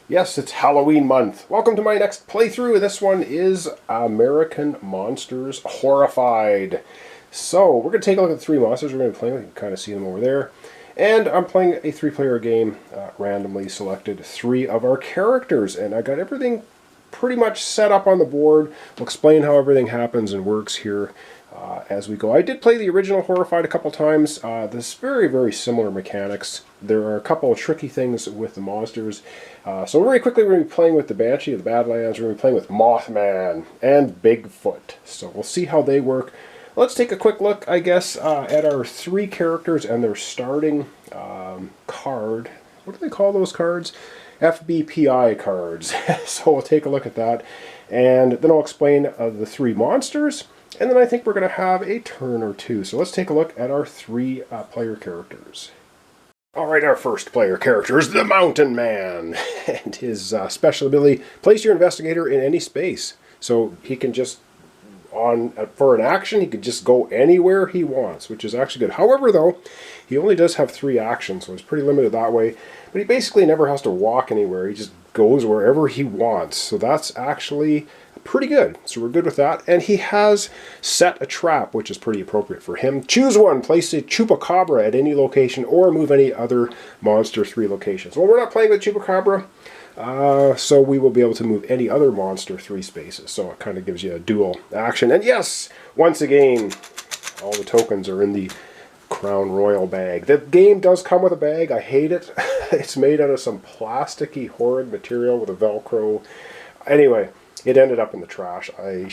Yes, it's Halloween month. Welcome to my next playthrough. This one is American Monsters Horrified. So, we're going to take a look at the three monsters we're going to be playing. You can kind of see them over there. And I'm playing a three-player game, randomly selected three of our characters. And I got everything pretty much set up on the board. We'll explain how everything happens and works here as we go. I did play the original Horrified a couple times. There's very similar mechanics. There are a couple of tricky things with the monsters. So very quickly we're going to be playing with the Banshee of the Badlands. We're going to be playing with Mothman and Bigfoot. So we'll see how they work. Let's take a quick look, I guess, at our three characters and their starting card. What do they call those cards? FBPI cards. So we'll take a look at that. And then I'll explain the three monsters. And then I think we're going to have a turn or two. So let's take a look at our three player characters. Alright, our first player character is the Mountain Man. And his special ability, place your investigator in any space. So he can just, for an action, he can just go anywhere he wants, which is actually good. However, though, he only does have 3 actions, so he's pretty limited that way. But he basically never has to walk anywhere. He just goes wherever he wants. So that's actually pretty good. So we're good with that. And he has set a trap, which is pretty appropriate for him. Choose one. Place a Chupacabra at any location or move any other monster 3 locations. Well, we're not playing with Chupacabra, so we will be able to move any other monster 3 spaces. So it kind of gives you a dual action. And yes, once again, all the tokens are in the Crown Royal bag. The game does come with a bag. I hate it. It's made out of some plasticky, horrid material with a Velcro. Anyway, it ended up in the trash. I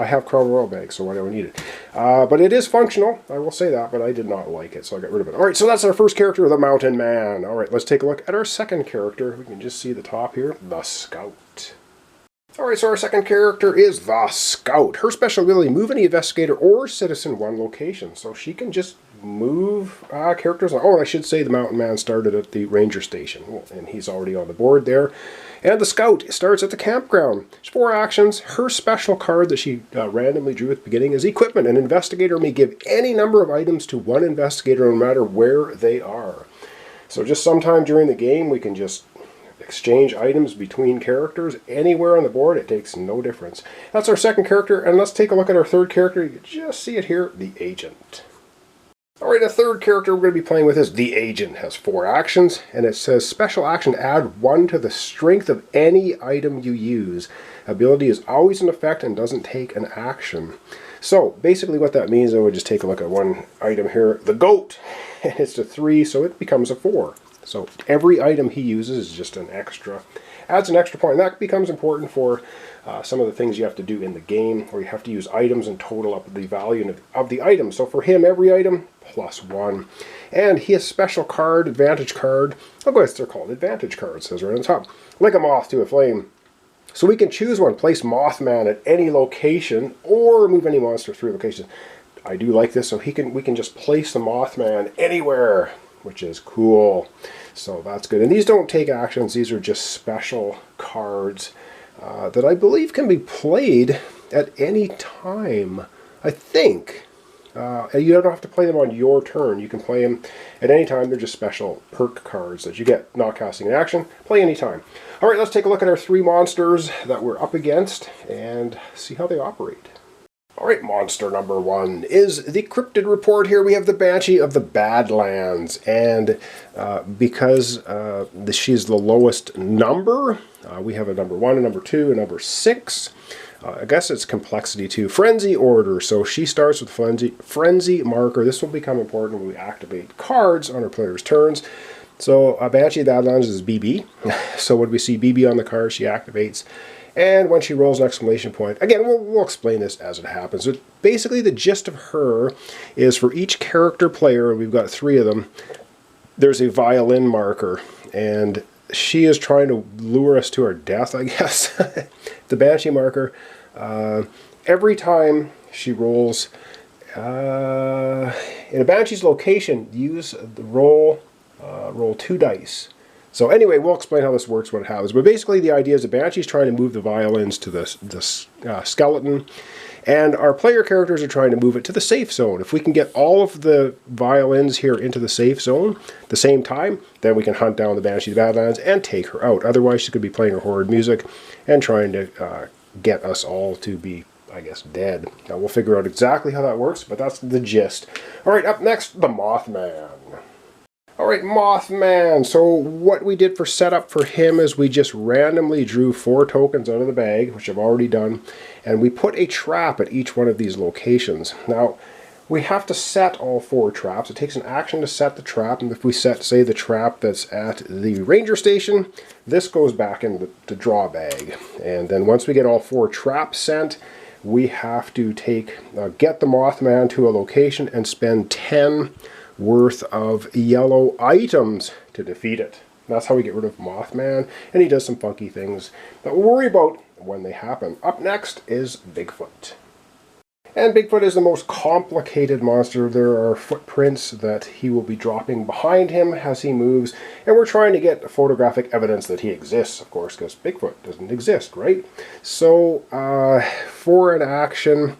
have Crown Royal bags, so why do I need it? But it is functional, I will say that, but I did not like it, so I got rid of it. Alright, so that's our first character, the Mountain Man. Alright, let's take a look at our second character. We can just see the top here, the Scout. Alright, so our second character is the Scout. Her special ability, move any investigator or citizen one location. So she can just move characters. Oh, and I should say the Mountain Man started at the ranger station, and he's already on the board there. And the Scout starts at the campground. There's 4 actions. Her special card that she randomly drew at the beginning is Equipment. An investigator may give any number of items to one investigator no matter where they are. So just sometime during the game we can just exchange items between characters anywhere on the board. It takes no difference. That's our second character, and let's take a look at our third character. You can just see it here, the Agent. Alright, the third character we're going to be playing with is the Agent. It has 4 actions, and it says special action, add 1 to the strength of any item you use. Ability is always in effect and doesn't take an action. So basically what that means, I would just take a look at one item here, the Goat, and it's a 3, so it becomes a 4. So every item he uses is just an extra, adds an extra point. And that becomes important for some of the things you have to do in the game, where you have to use items and total up the value of the item. So for him, every item, +1. And he has special card, advantage card. Oh, guess they're called advantage cards, says right on top. Like a moth to a flame. So we can choose one, place Mothman at any location, or move any monster 3 locations. I do like this, so we can just place the Mothman anywhere, which is cool. So that's good. And these don't take actions. These are just special cards that I believe can be played at any time, I think. You don't have to play them on your turn. You can play them at any time. They're just special perk cards that you get, not casting an action. Play anytime. Alright, let's take a look at our 3 monsters that we're up against and see how they operate. Alright, monster number 1 is the Cryptid report. Here we have the Banshee of the Badlands, and because she's the lowest number, we have a number 1, a number 2, a number 6. I guess it's complexity 2. Frenzy order, so she starts with Frenzy marker. This will become important when we activate cards on our player's turns. So Banshee of the Badlands is BB, so when we see BB on the card, she activates. And when she rolls an exclamation point, again, we'll explain this as it happens. But basically, the gist of her is for each character player, and we've got 3 of them, there's a violin marker. And she is trying to lure us to our death, I guess. The Banshee marker, every time she rolls in a Banshee's location, use the roll 2 dice. So anyway, we'll explain how this works, what happens. But basically the idea is the Banshee's trying to move the violins to the skeleton. And our player characters are trying to move it to the safe zone. If we can get all of the violins here into the safe zone at the same time, then we can hunt down the Banshee of the Badlands and take her out. Otherwise, she could be playing her horrid music and trying to get us all to be, I guess, dead. Now, we'll figure out exactly how that works, but that's the gist. All right, up next, the Mothman. All right, Mothman. So what we did for setup for him is we just randomly drew 4 tokens out of the bag, which I've already done, and we put a trap at each one of these locations. Now, we have to set all 4 traps. It takes an action to set the trap, and if we set, say, the trap that's at the ranger station, this goes back in the draw bag. And then once we get all 4 traps sent, we have to get the Mothman to a location and spend 10 worth of yellow items to defeat it. That's how we get rid of Mothman, and he does some funky things that we'll worry about when they happen. Up next is Bigfoot. And Bigfoot is the most complicated monster. There are footprints that he will be dropping behind him as he moves, and we're trying to get photographic evidence that he exists, of course, because Bigfoot doesn't exist, right? So, for an action,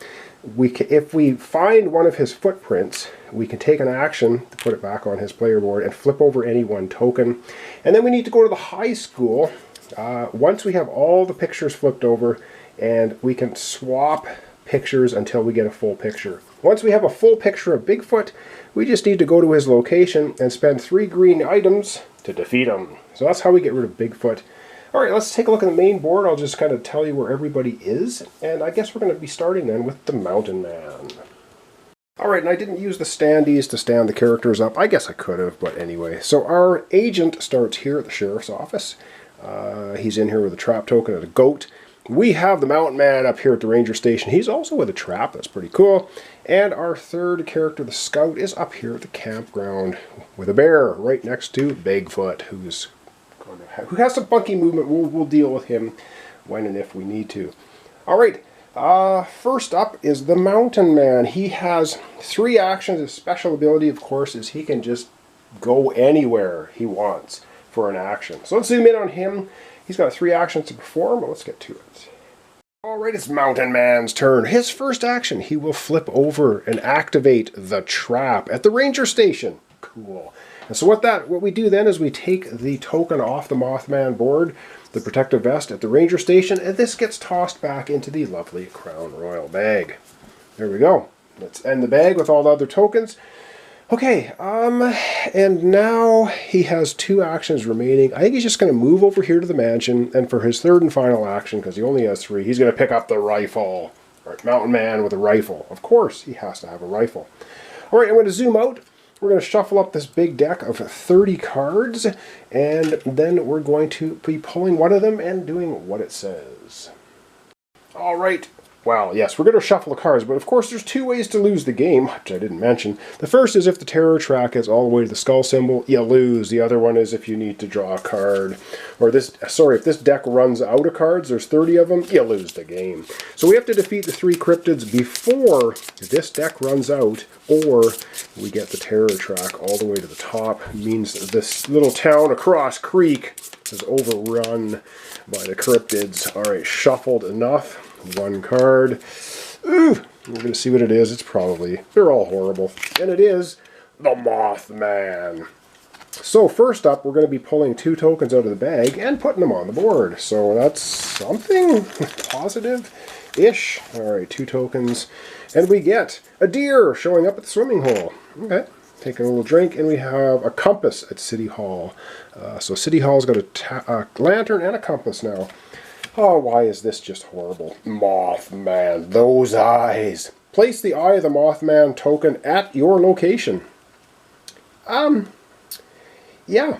if we find one of his footprints, we can take an action to put it back on his player board and flip over any 1 token. And then we need to go to the high school once we have all the pictures flipped over, and we can swap pictures until we get a full picture. Once we have a full picture of Bigfoot, we just need to go to his location and spend 3 green items to defeat him. So that's how we get rid of Bigfoot. All right, let's take a look at the main board. I'll just kind of tell you where everybody is, and I guess we're going to be starting then with the Mountain Man. All right, and I didn't use the standees to stand the characters up. I guess I could have, but anyway. So our agent starts here at the sheriff's office. He's in here with a trap token and a goat. We have the Mountain Man up here at the ranger station. He's also with a trap. That's pretty cool. And our third character, the scout, is up here at the campground with a bear right next to Bigfoot, who has some funky movement. We'll deal with him when and if we need to. All right. First up is the Mountain Man. He has 3 actions. His special ability, of course, is he can just go anywhere he wants for an action. So let's zoom in on him. He's got 3 actions to perform, but let's get to it. Alright, it's Mountain Man's turn. His first action, he will flip over and activate the trap at the ranger station. Cool. And so what we do then is we take the token off the Mothman board, the protective vest at the ranger station, and this gets tossed back into the lovely Crown Royal bag. There we go. Let's end the bag with all the other tokens. Okay, and now he has 2 actions remaining. I think he's just going to move over here to the mansion, and for his third and final action, because he only has 3, he's going to pick up the rifle. All right, Mountain Man with a rifle. Of course, he has to have a rifle. All right, I'm going to zoom out. We're going to shuffle up this big deck of 30 cards, and then we're going to be pulling one of them and doing what it says. All right. Well, yes, we're going to shuffle the cards, but of course there's 2 ways to lose the game, which I didn't mention. The first is if the terror track is all the way to the skull symbol, you lose. The other one is if you need to draw a card. Or if this deck runs out of cards, there's 30 of them, you lose the game. So we have to defeat the 3 cryptids before this deck runs out, or we get the terror track all the way to the top. It means that this little town across creek is overrun by the cryptids. All right, shuffled enough. 1 card. Ooh, we're going to see what it is. They're all horrible. And it is the Mothman. So first up, we're going to be pulling 2 tokens out of the bag and putting them on the board. So that's something positive-ish. All right, 2 tokens. And we get a deer showing up at the swimming hole. Okay, taking a little drink. And we have a compass at City Hall. So City Hall's got a lantern and a compass now. Oh, why is this just horrible? Mothman, those eyes. Place the Eye of the Mothman token at your location. Yeah.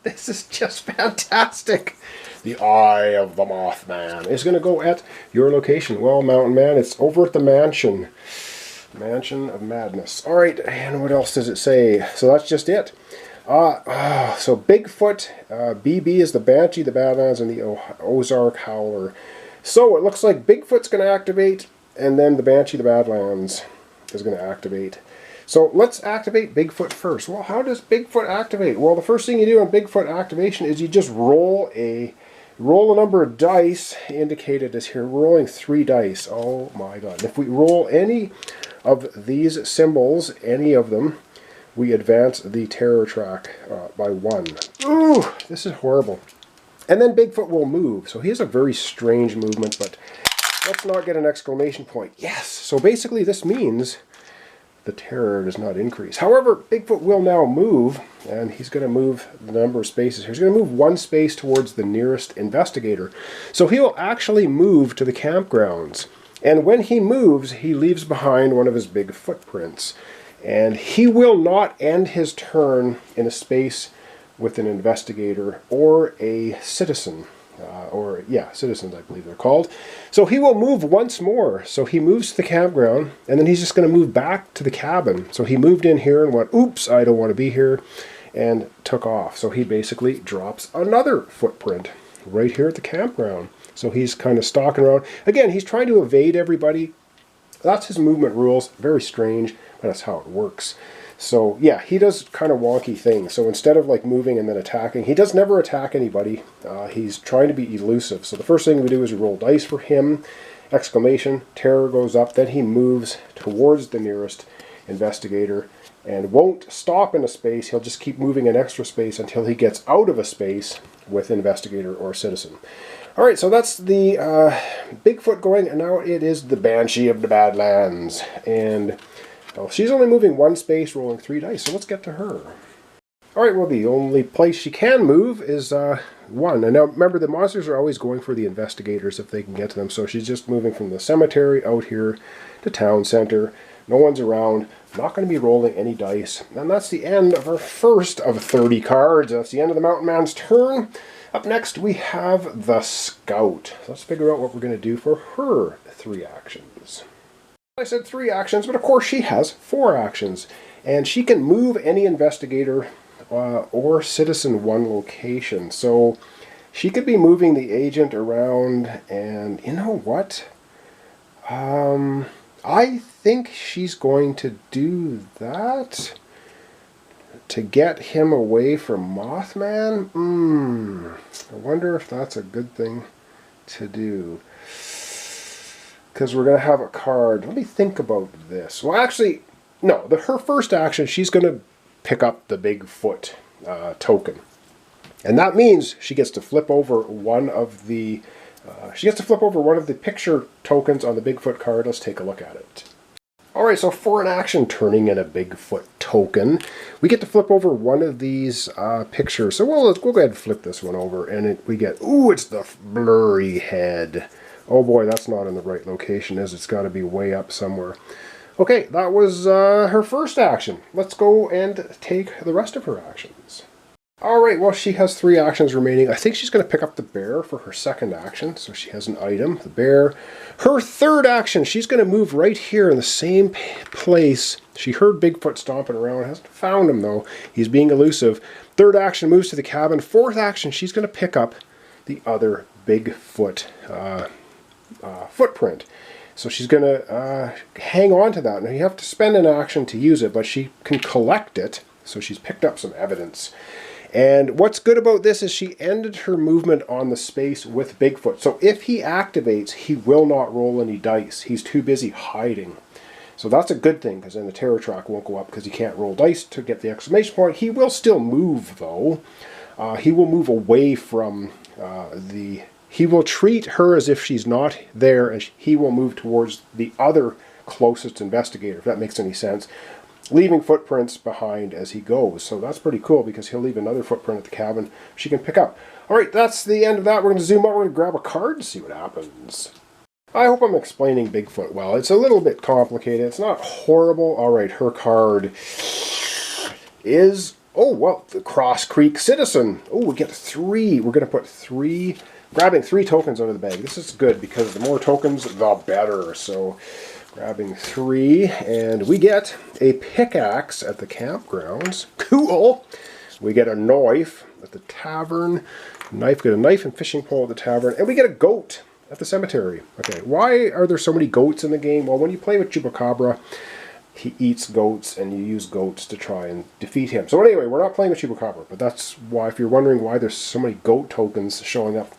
This is just fantastic. The Eye of the Mothman is going to go at your location. Well, Mountain Man, it's over at the mansion. Mansion of Madness. All right, and what else does it say? So that's just it. So Bigfoot, BB is the Banshee, the Badlands, and the Ozark Howler. So it looks like Bigfoot's going to activate, and then the Banshee, the Badlands, is going to activate. So let's activate Bigfoot first. Well, how does Bigfoot activate? Well, the first thing you do on Bigfoot activation is you just roll a Roll a number of dice indicated as here. We're rolling 3 dice. Oh my god. And if we roll any of these symbols, any of them, we advance the terror track by 1. Ooh, this is horrible. And then Bigfoot will move. So he has a very strange movement, but let's not get an exclamation point. Yes! So basically this means the terror does not increase. However, Bigfoot will now move, and he's going to move the number of spaces here. He's going to move 1 space towards the nearest investigator. So he will actually move to the campgrounds. And when he moves, he leaves behind one of his big footprints. And he will not end his turn in a space with an investigator or a citizen. Citizens, I believe they're called. So he will move once more. So he moves to the campground, and then he's just going to move back to the cabin. So he moved in here and went, oops, I don't want to be here, and took off. So he basically drops another footprint right here at the campground. So he's kind of stalking around. Again, he's trying to evade everybody. That's his movement rules. Very strange, but that's how it works. So yeah, he does kind of wonky things. So instead of like moving and then attacking, he does never attack anybody. He's trying to be elusive. So the first thing we do is we roll dice for him. Exclamation, terror goes up. Then he moves towards the nearest investigator and won't stop in a space. He'll just keep moving an extra space until he gets out of a space with investigator or citizen. All right, so that's the Bigfoot going, and now it is the Banshee of the Badlands. And well, she's only moving 1 space, rolling 3 dice, so let's get to her. Alright, well, the only place she can move is 1. And now, remember, the monsters are always going for the investigators if they can get to them, so she's just moving from the cemetery out here to town center. No one's around, not going to be rolling any dice. And that's the end of our first of 30 cards. That's the end of the Mountain Man's turn. Up next, we have the Scout. So let's figure out what we're going to do for her 3 actions. I said 3 actions, but of course she has 4 actions. And she can move any investigator or citizen 1 location. So she could be moving the agent around, and you know what? I think she's going to do that to get him away from Mothman. I wonder if that's a good thing to do. Because we're going to have a card. Let me think about this. Well, actually, no. Her first action, she's going to pick up the Bigfoot token. And that means she gets to flip over one of the picture tokens on the Bigfoot card. Let's take a look at it. Alright, so for an action turning in a Bigfoot token, we get to flip over one of these pictures. So we'll go ahead and flip this one over, and we get, ooh, it's the blurry head. Oh boy, that's not in the right location, is it? It's got to be way up somewhere. Okay, that was her first action. Let's go and take the rest of her actions. Alright, well, she has 3 actions remaining. I think she's going to pick up the bear for her second action. So she has an item, the bear. Her third action, she's going to move right here in the same place. She heard Bigfoot stomping around. Hasn't found him, though. He's being elusive. Third action moves to the cabin. Fourth action, she's going to pick up the other Bigfoot footprint. So she's going to hang on to that. Now, you have to spend an action to use it, but she can collect it. So she's picked up some evidence. And what's good about this is she ended her movement on the space with Bigfoot. So if he activates, he will not roll any dice. He's too busy hiding. So that's a good thing, because then the terror track won't go up because he can't roll dice to get the exclamation point. He will still move, though. He will move away from He will treat her as if she's not there, and he will move towards the other closest investigator, if that makes any sense, leaving footprints behind as he goes. So that's pretty cool, because he'll leave another footprint at the cabin she can pick up. Alright, that's the end of that. We're going to zoom out. We're going to grab a card and see what happens. I hope I'm explaining Bigfoot well. It's a little bit complicated. It's not horrible. Alright, her card is, oh, well, the Cross Creek Citizen. Oh, we get 3. We're going to put 3, grabbing 3 tokens out of the bag. This is good, because the more tokens, the better. So grabbing 3, and we get a pickaxe at the campgrounds. Cool! We get a knife at the tavern. Get a knife and fishing pole at the tavern. And we get a goat at the cemetery. Okay, why are there so many goats in the game? Well, when you play with Chupacabra, he eats goats, and you use goats to try and defeat him. So anyway, we're not playing with Chupacabra, but that's why, if you're wondering why there's so many goat tokens showing up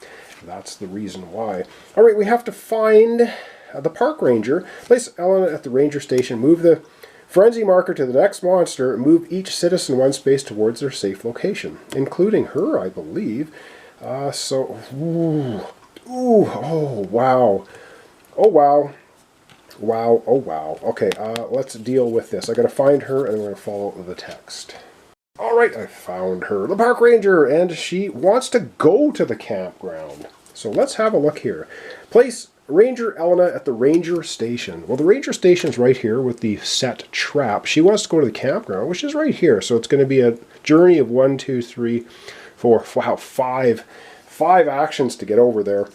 That's the reason why. All right, we have to find the park ranger. Place Elena at the ranger station. Move the frenzy marker to the next monster. Move each citizen one space towards their safe location, including her, I believe. Ooh, oh, wow. Oh, wow. Wow, oh, wow. Okay, let's deal with this. I gotta find her, and I'm gonna follow the text. All right, I found her, the park ranger, and she wants to go to the campground. So let's have a look here. Place Ranger Elena at the ranger station. Well, the ranger station's right here with the set trap. She wants to go to the campground, which is right here. So it's going to be a journey of 1, 2, 3, 4, wow, five actions to get over there.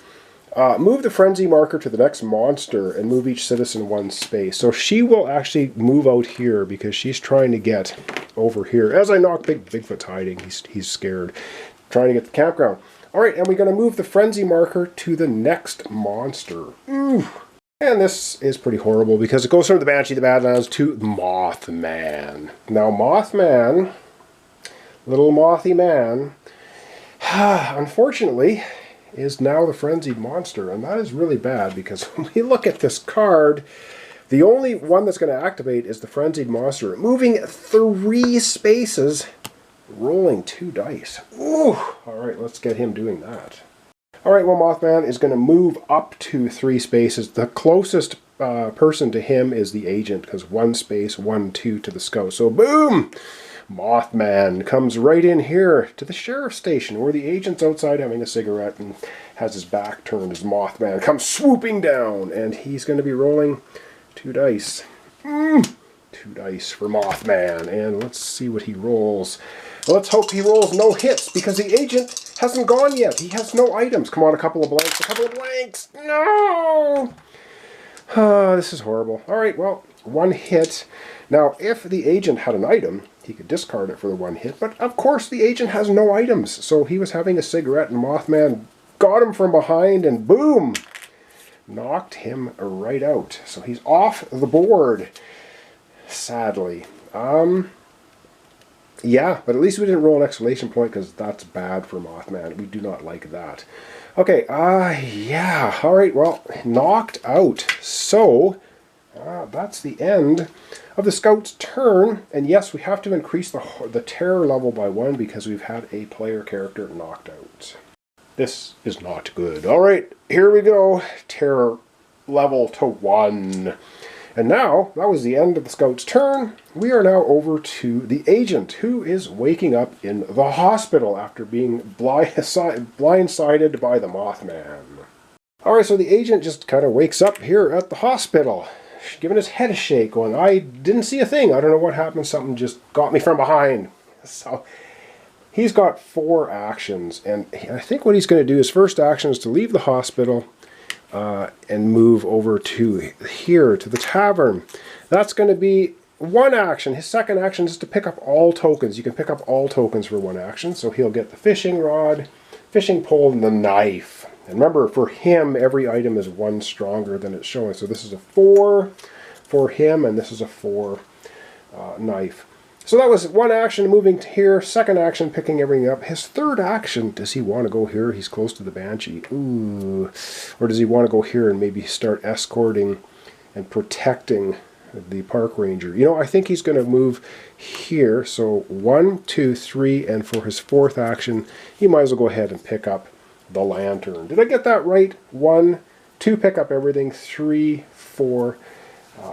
Move the frenzy marker to the next monster and move each citizen one space. So she will actually move out here because she's trying to get over here. As I knock Bigfoot's hiding, he's scared, trying to get the campground. All right, and we're going to move the frenzy marker to the next monster. Ooh. And this is pretty horrible because it goes from the Banshee, the Badlands, to Mothman. Now, Mothman, little mothy man, unfortunately, is now the frenzied monster, and that is really bad because when we look at this card, the only one that's going to activate is the frenzied monster, moving 3 spaces, rolling 2 dice. Ooh! All right, let's get him doing that. All right, well, Mothman is going to move up to 3 spaces. The closest person to him is the agent because 1 space, 1, 2 to the scout. So boom! Mothman comes right in here to the sheriff's station where the agent's outside having a cigarette and has his back turned as Mothman comes swooping down, and he's going to be rolling 2 dice. 2 dice for Mothman, and let's see what he rolls. Let's hope he rolls no hits because the agent hasn't gone yet. He has no items. Come on, a couple of blanks. No! This is horrible. All right, well, 1 hit. Now, if the agent had an item, he could discard it for the 1 hit, but of course the agent has no items. So he was having a cigarette and Mothman got him from behind and boom! Knocked him right out. So he's off the board, sadly. Yeah, but at least we didn't roll an exclamation point because that's bad for Mothman. We do not like that. Okay, yeah, all right, well, knocked out. So that's the end of the scout's turn, and yes, we have to increase the terror level by 1 because we've had a player character knocked out. This is not good. All right, here we go. Terror level to 1. And now, that was the end of the scout's turn. We are now over to the agent, who is waking up in the hospital after being blindsided by the Mothman. All right, so the agent just kind of wakes up here at the hospital, giving his head a shake, going, I didn't see a thing. I don't know what happened. Something just got me from behind. So he's got 4 actions, and I think what he's going to do, his first action is to leave the hospital and move over to here, to the tavern. That's going to be 1 action. His second action is to pick up all tokens. You can pick up all tokens for 1 action, so he'll get the fishing rod, fishing pole, and the knife. And remember, for him, every item is 1 stronger than it's showing. So this is a 4 for him, and this is a 4 knife. So that was 1 action, moving to here. Second action, picking everything up. His third action, does he want to go here? He's close to the Banshee. Ooh. Or does he want to go here and maybe start escorting and protecting the park ranger? You know, I think he's going to move here. So 1, 2, 3, and for his 4th action, he might as well go ahead and pick up the lantern. Did I get that right? 1, 2, pick up everything. 3, 4.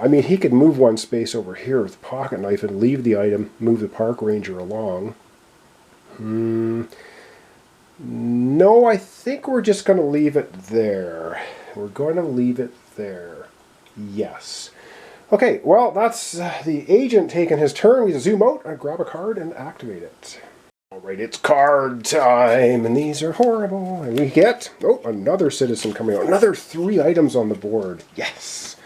I mean, he could move 1 space over here with the pocket knife and leave the item, move the park ranger along. No, I think we're just going to leave it there. We're going to leave it there. Yes. Okay, well, that's the agent taking his turn. We zoom out, grab a card, and activate it. All right, it's card time, and these are horrible. And we get, another citizen coming out. Another 3 items on the board. Yes.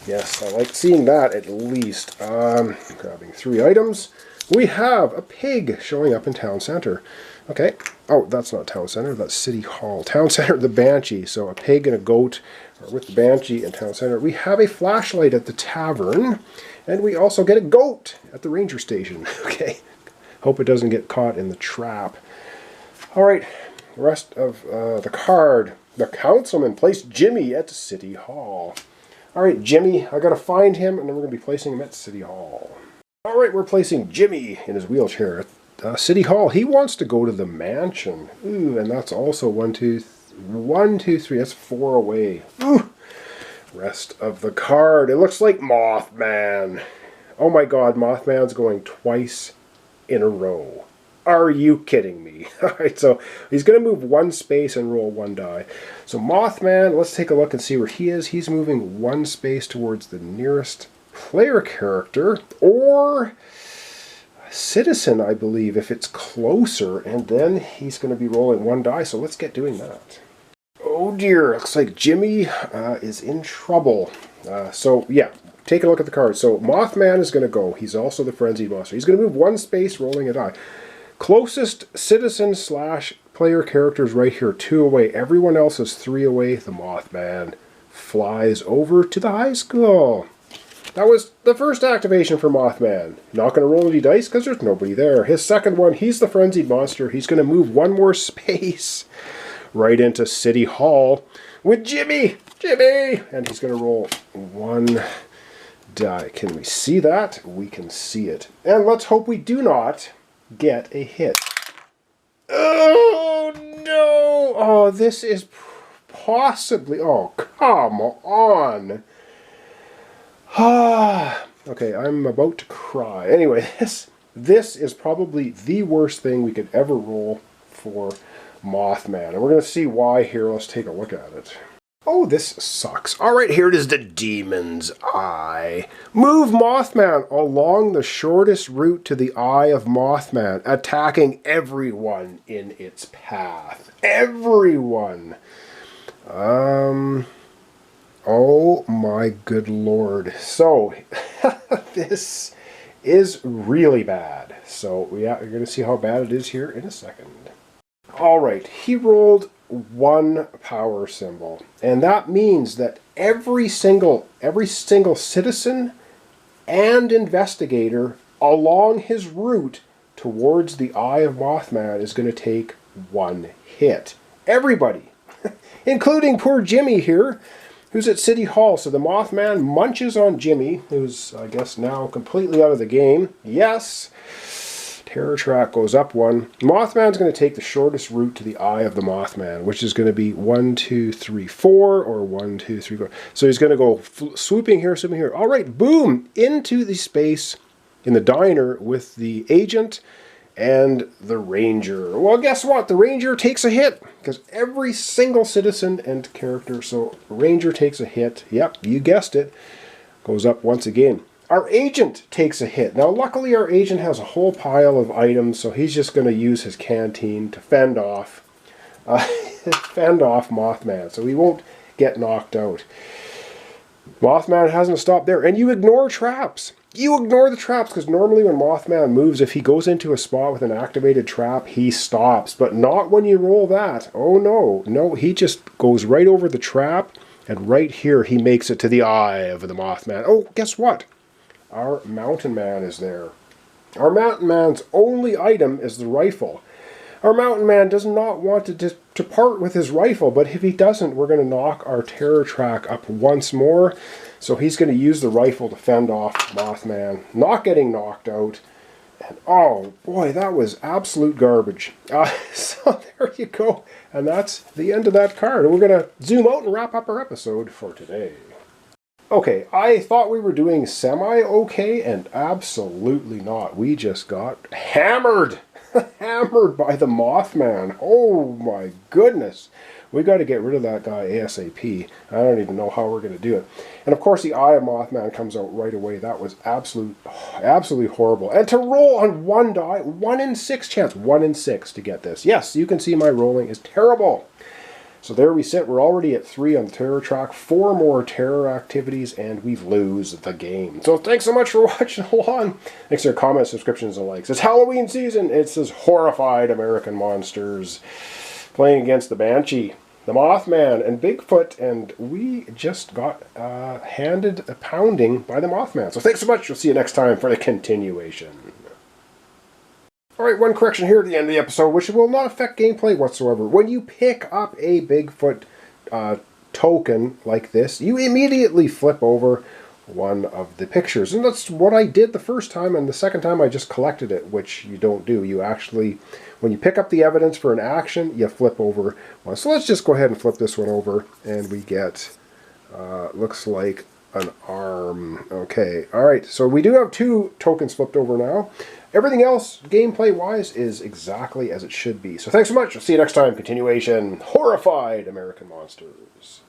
Yes, I like seeing that at least. Grabbing 3 items. We have a pig showing up in Town Center. Okay. Oh, that's not Town Center. That's City Hall. Town Center, the Banshee. So a pig and a goat are with the Banshee in Town Center. We have a flashlight at the tavern. And we also get a goat at the ranger station. Okay. Hope it doesn't get caught in the trap. All right. rest of the card. The councilman placed Jimmy at City Hall. Alright, Jimmy, I gotta find him, and then we're gonna be placing him at City Hall. Alright, we're placing Jimmy in his wheelchair at City Hall. He wants to go to the mansion. Ooh, and that's also 1, 2, 3. That's 4 away. Ooh. Rest of the card. It looks like Mothman. Oh my god, Mothman's going twice in a row. Are you kidding me? Alright, so he's going to move 1 space and roll 1 die. So Mothman, let's take a look and see where he is. He's moving 1 space towards the nearest player character, or citizen, I believe, if it's closer, and then he's going to be rolling 1 die, so let's get doing that. Oh dear, looks like Jimmy is in trouble. So yeah, take a look at the card. So Mothman is going to go. He's also the frenzied monster. He's going to move 1 space, rolling a die. Closest citizen / player characters right here, 2 away. Everyone else is 3 away. The Mothman flies over to the high school. That was the first activation for Mothman. Not going to roll any dice because there's nobody there. His second one, he's the frenzied monster. He's going to move 1 more space right into City Hall with Jimmy. Jimmy! And he's going to roll 1 die. Can we see that? We can see it. And let's hope we do not get a hit. Oh no! Oh, this is possibly... Oh, come on! Okay, I'm about to cry. Anyway, this is probably the worst thing we could ever roll for Mothman. And we're going to see why here. Let's take a look at it. Oh, this sucks. Alright, here it is, the Demon's Eye. Move Mothman along the shortest route to the Eye of Mothman, attacking everyone in its path. Everyone! Oh my good lord. So, this is really bad. So, yeah, you're going to see how bad it is here in a second. Alright, he rolled 1 power symbol, and that means that every single citizen and investigator along his route towards the Eye of Mothman is going to take 1 hit. Everybody, including poor Jimmy here, who's at City Hall. So the Mothman munches on Jimmy, who's, I guess, now completely out of the game. Yes! Terror track goes up 1. Mothman's going to take the shortest route to the Eye of the Mothman, which is going to be 1, 2, 3, 4, or 1, 2, 3, 4. So he's going to go swooping here, swooping here. All right, boom! Into the space in the diner with the agent and the ranger. Well, guess what? The ranger takes a hit, because every single citizen and character, so ranger takes a hit. Yep, you guessed it. Goes up once again. Our agent takes a hit. Now, luckily, our agent has a whole pile of items, so he's just going to use his canteen to fend off Mothman, so he won't get knocked out. Mothman hasn't stopped there, and you ignore traps. You ignore the traps, because normally when Mothman moves, if he goes into a spot with an activated trap, he stops, but not when you roll that. Oh, no. No, he just goes right over the trap, and right here, he makes it to the Eye of the Mothman. Oh, guess what? Our Mountain Man is there. Our Mountain Man's only item is the rifle. Our Mountain Man does not want to part with his rifle, but if he doesn't, we're going to knock our terror track up once more. So he's going to use the rifle to fend off Mothman, not getting knocked out. And oh boy, that was absolute garbage. So there you go. And that's the end of that card. We're going to zoom out and wrap up our episode for today. Okay, I thought we were doing semi-okay, and absolutely not. We just got hammered! Hammered by the Mothman. Oh my goodness. We got to get rid of that guy ASAP. I don't even know how we're going to do it. And of course the Eye of Mothman comes out right away. That was absolutely horrible. And to roll on 1 die, 1 in 6 chance. 1 in 6 to get this. Yes, you can see my rolling is terrible. So there we sit. We're already at 3 on the terror track. 4 more terror activities, and we lose the game. So thanks so much for watching along. Thanks for your comments, subscriptions, and likes. It's Halloween season. It's this horrified American monsters playing against the Banshee, the Mothman, and Bigfoot, and we just got handed a pounding by the Mothman. So thanks so much. We'll see you next time for the continuation. Alright, one correction here at the end of the episode, which will not affect gameplay whatsoever. When you pick up a Bigfoot token like this, you immediately flip over one of the pictures. And that's what I did the first time, and the second time I just collected it, which you don't do. You actually, when you pick up the evidence for an action, you flip over one. So let's just go ahead and flip this one over, and we get, looks like an arm. Okay, alright, so we do have 2 tokens flipped over now. Everything else, gameplay-wise, is exactly as it should be. So thanks so much. I'll see you next time. Continuation. Horrified American Monsters.